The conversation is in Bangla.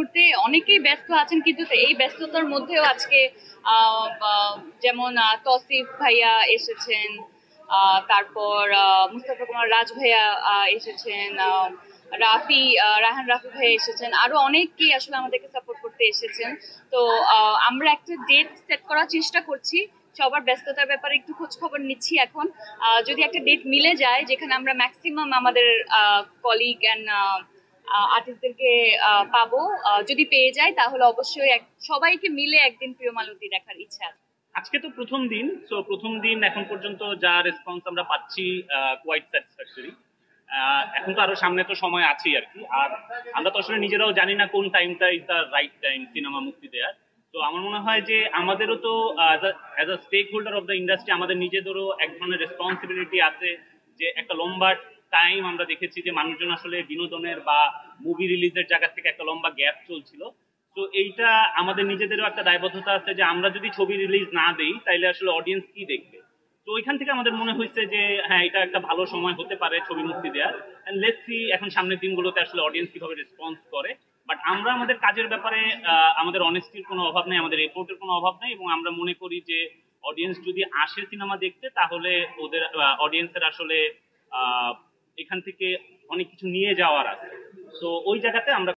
মুহূর্তে অনেকেই ব্যস্ত আছেন, কিন্তু এই ব্যস্ততার মধ্যেও আজকে যেমন তৌসিফ ভাইয়া এসেছেন, তারপর মুস্তাফা কুমার রাজ ভাইয়া এসেছেন, রায়হান রাফি ভাই এসেছেন, আরো অনেকেই আসলে আমাদেরকে সাপোর্ট করতে এসেছেন। তো আমরা একটা ডেট সেট করার চেষ্টা করছি, সবার ব্যস্ততার ব্যাপারে একটু খোঁজ খবর নিচ্ছি এখন। যদি একটা ডেট মিলে যায় যেখানে আমরা ম্যাক্সিমাম আমাদের কলিগ অ্যান্ড আর্টিস্টদেরকে পাবো, যদি পেয়ে যাই তাহলে অবশ্যই সবাইকে মিলে একদিন প্রিয় মালতী দেখার ইচ্ছা আছে। আজকে তো প্রথম দিন, সো প্রথম দিন এখন পর্যন্ত যা রেসপন্স আমরা পাচ্ছি কোয়াইট স্যাটিসফ্যাক্টরি। এখন তো আরো সামনে তো সময় আছেই আর কি। আর আমরা তো আসলে নিজেরাও জানি না কোন টাইমটা ইজ দ্য রাইট টাইম সিনেমা মুক্তি দেওয়ার। তো আমার মনে হয় যে আমাদেরও তো as a stakeholder of the industry আমাদের নিজেদেরও এক ধরনের রেসপন্সিবিলিটি আছে, যে একটা লম্বা টাইম আমরা দেখেছি যে মানুষজন আসলে বিনোদনের বা মুভি রিলিজের জায়গা থেকে একটা লম্বা গ্যাপ চলছিল। তো এইটা আমাদের নিজেদেরও একটা দায়বদ্ধতা আছে যে আমরা যদি ছবি রিলিজ না দেই তাইলে আসলে অডিয়েন্স কি দেখবে। তো ওইখান থেকে আমাদের মনে হয়েছে যে হ্যাঁ, এটা একটা ভালো সময় হতে পারে ছবি মুক্তি দেওয়ার। এন্ড লেটস সি এখন সামনের দিনগুলোতে আসলে অডিয়েন্স কিভাবে রেসপন্স করে। বাট আমরা আমাদের কাজের ব্যাপারে আমাদের অনেস্টির কোনো অভাব নেই, আমাদের এফোর্টের কোনো অভাব নেই, এবং আমরা মনে করি যে অডিয়েন্স যদি আসে সিনেমা দেখতে তাহলে ওদের অডিয়েন্সের আসলে এখান থেকে অনেক কিছু নিয়ে যাওয়ার আছে। তো ওই জায়গাতে আমরা